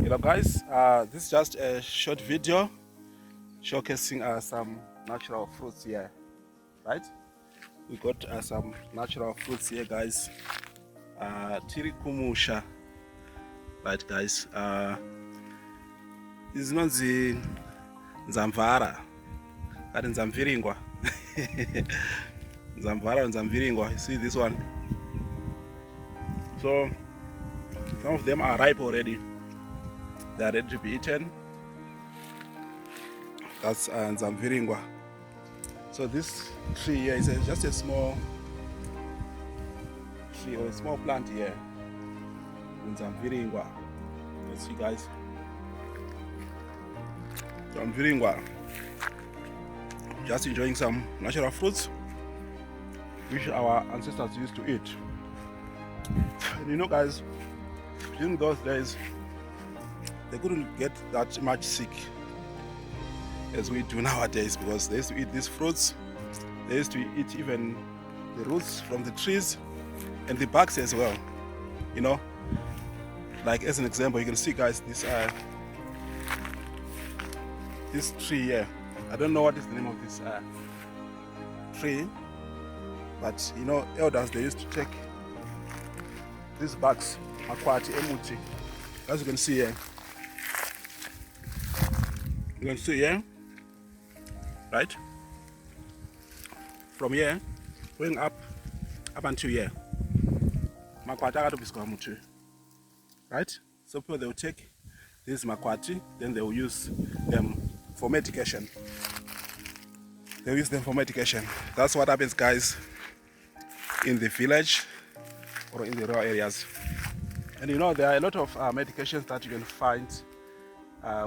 Hello guys, this is just a short video showcasing some natural fruits here, right? We got some natural fruits here guys. Tiri kumusha, right guys? Izinonzi nzamvara, kari nzamviringwa. Nzamvara, nzamviringwa, you see this one? So, some of them are ripe already. They are ready to be eaten. That's nzamviringwa. So this tree here is just a small tree or a small plant here. Nzamviringwa. You see guys? Nzamviringwa. Just enjoying some natural fruits which our ancestors used to eat. And you know guys, during those days they couldn't get that much sick as we do nowadays, because they used to eat these fruits. They used to eat even the roots from the trees and the barks as well. You know, like as an example, you can see guys, this tree here. I don't know what is the name of this tree, but you know, elders, they used to take these barks, makwati, emuti, as you can see here. You can see here, right? From here, going up until here. Makwati, right? So people, they will take this makwati, then they will use them for medication. They use them for medication. That's what happens, guys, in the village or in the rural areas. And you know, there are a lot of medications that you can find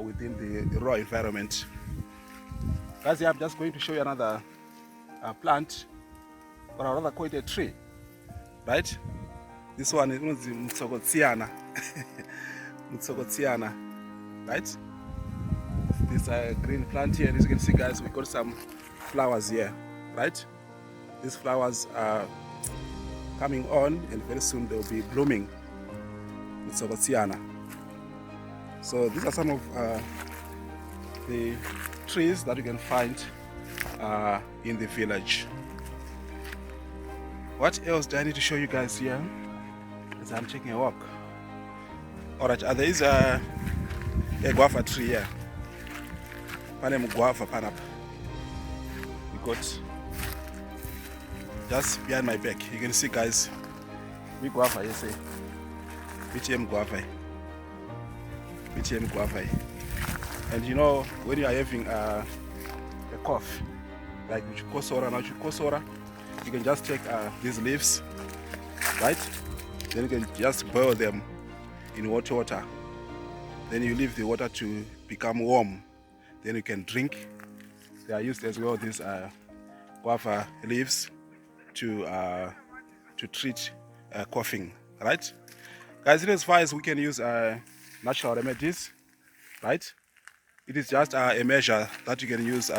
within the rural environment. Guys, I'm just going to show you another plant, or rather call it a tree, right? This one is Mtsogotsiana. Mtsogotsiana, right? This green plant here, and as you can see guys, we got some flowers here, right? These flowers are coming on, and very soon they'll be blooming. Mtsogotsiana. So these are some of the trees that you can find in the village. What else do I need to show you guys here as I'm taking a walk? Alright, there is a guava tree here. Pane guava panapa. We got just behind my back. You can see guys, we guava, yes, BTM guava. BTM guava. And you know, when you are having a cough, like chukosora, you can just take these leaves, right? Then you can just boil them in water. Then you leave the water to become warm. Then you can drink. They are used as well, these guava leaves, to treat coughing, right? Guys, as far as we can use natural remedies, right? It is just a measure that you can use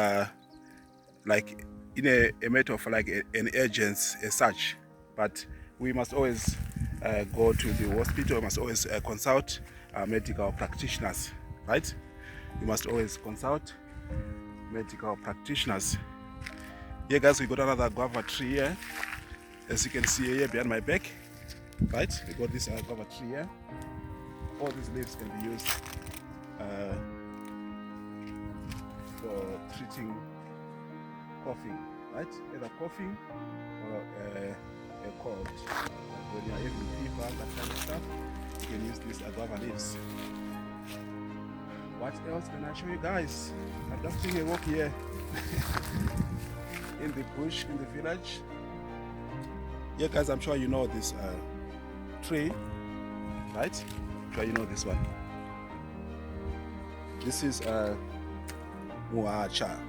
like in a matter of like an urgency as such. But we must always go to the hospital. We must always consult medical practitioners, right? You must always consult medical practitioners. Here guys, we got another guava tree here. As you can see here behind my back, right? We got this guava tree here. All these leaves can be used for treating coughing, right? Either coughing or a cold. Like when you are having fever, that kind of stuff, you can use these guava leaves. What else can I show you guys? I'm just taking a walk here in the bush, in the village. Yeah guys, I'm sure you know this tree, right? I'm sure you know this one. This is muacha.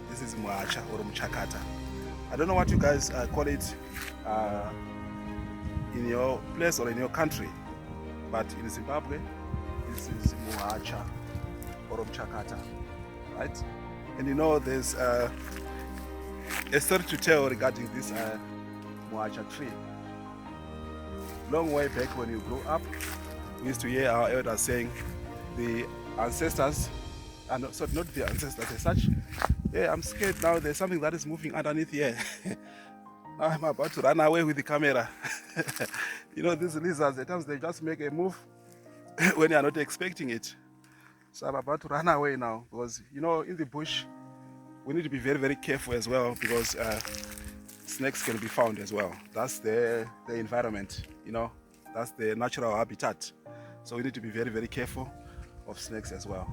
This is muacha or mchakata. I don't know what you guys call it in your place or in your country, but in Zimbabwe, this is muacha or mchakata, right? And you know, there's a story to tell regarding this muacha tree. Long way back when you grow up, we used to hear our elders saying the ancestors, and so not the ancestors as such. Yeah, I'm scared now. There's something that is moving underneath here. Now I'm about to run away with the camera. You know, these lizards, at times they just make a move when you are not expecting it. So I'm about to run away now because, you know, in the bush, we need to be very, very careful as well because snakes can be found as well. That's the environment, you know, that's the natural habitat. So we need to be very, very careful of snakes as well.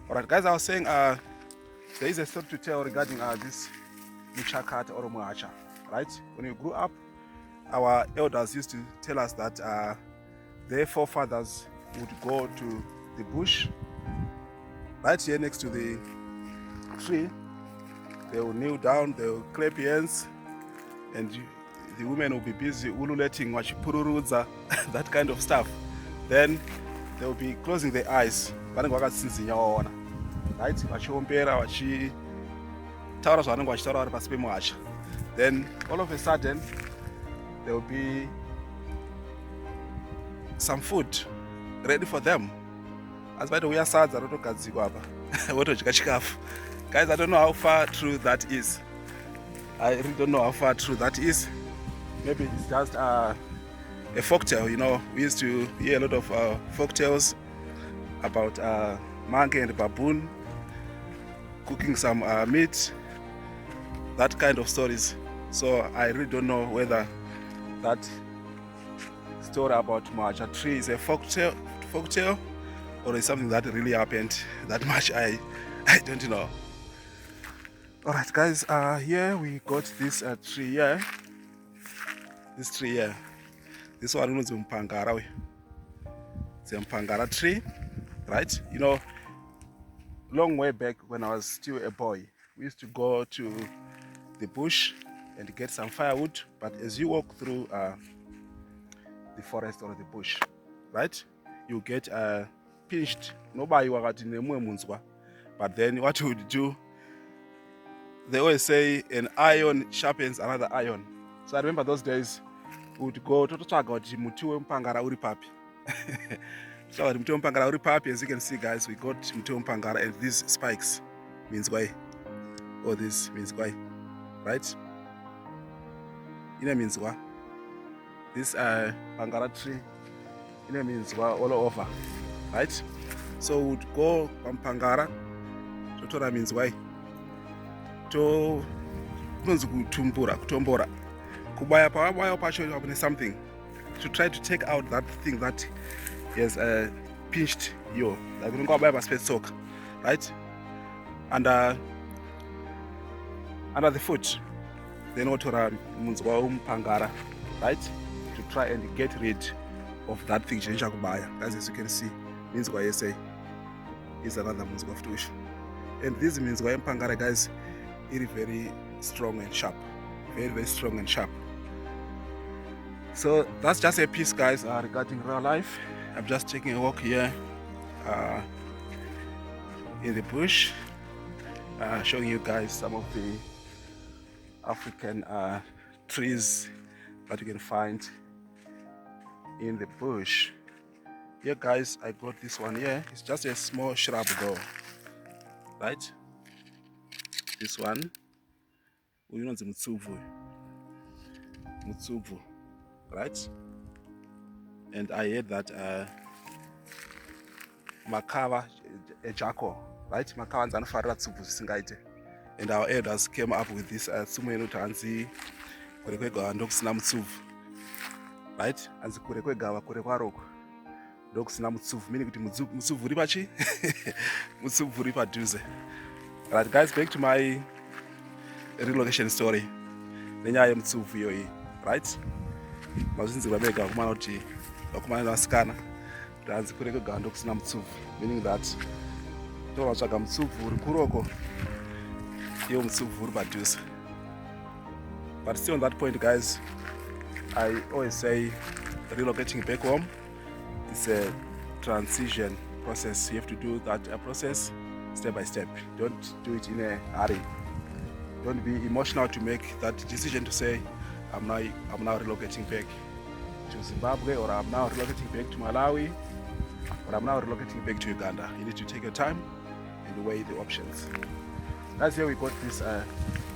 All right, guys, I was saying there is a story to tell regarding this Muchakat or Muacha, right? When we grew up, our elders used to tell us that their forefathers would go to the bush, right here next to the tree. They will kneel down, they will clap hands, and the women will be busy ululating, wachipururudza, that kind of stuff. Then they will be closing their eyes, right? Vachiombera, vachitaura zvavanenge vachitaura vari pasi pemuhacha. Then all of a sudden there will be some food ready for them. As by the way, sadza rotogadzikwa apa votodya chikafu. Guys, I don't know how far true that is. I really don't know how far true that is. Maybe it's just a folktale, you know. We used to hear a lot of folktales about monkey and baboon cooking some meat, that kind of stories. So I really don't know whether that story about Muacha tree is a folktale or is something that really happened. That much I don't know. All right, guys, here we got this tree here. This tree here. This one is Mpangara. It's a Mpangara tree, right? You know, long way back when I was still a boy, we used to go to the bush and get some firewood. But as you walk through the forest or the bush, right, you get pinched. Nobody wakati nemwe munzwa. But then what you would do, they always say an iron sharpens another iron. So I remember those days we would go to muti wempangara uri papi. So muti wempangara uri papi, as you can see, guys, we got muti wempangara, and these spikes means why. Or this means why, right? It means what? This pangara tree, it means what all over, right? So we would go from pangara. Totora means why. To kutombora kubaya pacho something to try to take out that thing that has pinched you, like right under the foot. Then otora pangara, right, to try and get rid of that thing. As you can see, means why say is another means of tuition. And this means why pangara, guys, it is very strong and sharp, very, very strong and sharp. So that's just a piece, guys, regarding real life. I'm just taking a walk here in the bush, showing you guys some of the African trees that you can find in the bush. Here, guys, I got this one here. It's just a small shrub though, right? This one, you know, the mutsuvu, right? And I heard that Makava, a jackal, right? Makava and Farra Tsubu Singaite. And our elders came up with this Sumenu Tanzi Kurekwega and Doxnam Tsuv, right? And the Kurekwega Kurekwarok. Doxnam Tsuv, meaning Mutsuvu Ribachi, Mutsuvu Ribaduze. Alright, guys, back to my relocation story. Then I am Mutsuvu, right? Mazinzi Rabega, Kumanoti, Okumana Skana, Tanzi Kurekwega and Doxnam Tsuv, meaning that Torachaka Mutsuvu Kuroko. But still on that point, guys, I always say relocating back home is a transition process. You have to do that process step by step. Don't do it in a hurry. Don't be emotional to make that decision to say I'm now relocating back to Zimbabwe, or I'm now relocating back to Malawi, But I'm now relocating back to Uganda. You need to take your time and weigh the options. That's here we got this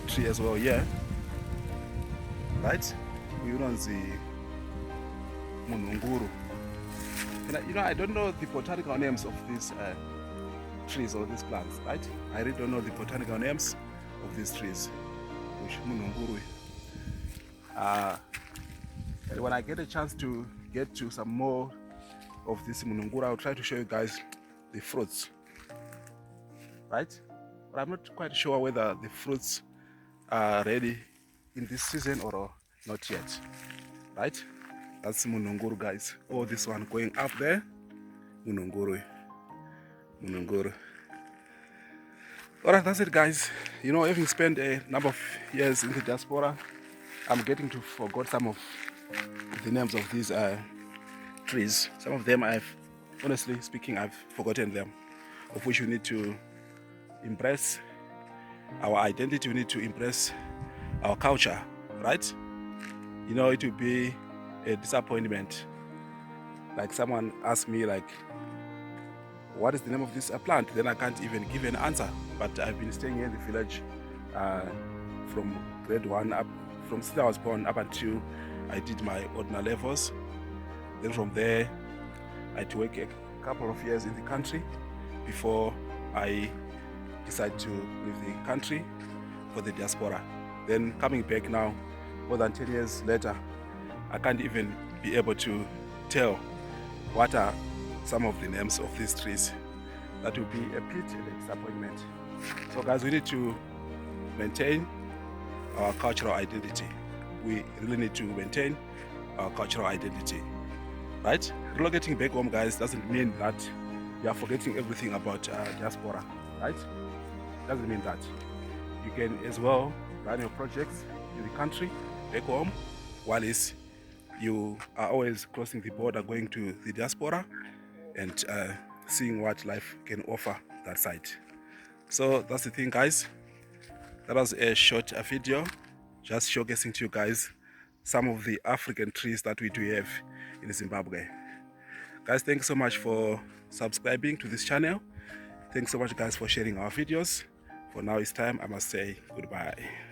tree as well here, right? We don't see Mununguru. And I don't know the botanical names of these trees or these plants, right? I really don't know the botanical names of these trees. Which Mununguru. And when I get a chance to get to some more of this Mununguru, I'll try to show you guys the fruits, right? But I'm not quite sure whether the fruits are ready in this season or not yet, right? That's Mununguru, guys. Oh, this one going up there, Mununguru. Alright, that's it, guys. Having spent a number of years in the diaspora, I'm getting to forget some of the names of these trees. Some of them honestly speaking, I've forgotten them, of which we need to embrace our identity, we need to embrace our culture, right? It will be a disappointment. Like someone asked me, like, what is the name of this plant? Then I can't even give an answer. But I've been staying here in the village from grade 1 up, from since I was born up until I did my ordinary levels. Then from there, I had to work a couple of years in the country before I decided to leave the country for the diaspora. Then coming back now, more than 10 years later, I can't even be able to tell what are some of the names of these trees. That will be a pity and a disappointment. So guys, we need to maintain our cultural identity. We really need to maintain our cultural identity, right? Relocating back home, guys, doesn't mean that you are forgetting everything about diaspora, right? Doesn't mean that. You can as well run your projects in the country, back home, while you are always crossing the border, going to the diaspora and seeing what life can offer that side. So that's the thing, guys. That was a short video just showcasing to you guys some of the African trees that we do have in Zimbabwe. Guys, thanks so much for subscribing to this channel. Thanks so much, guys, for sharing our videos. For now, it's time I must say goodbye.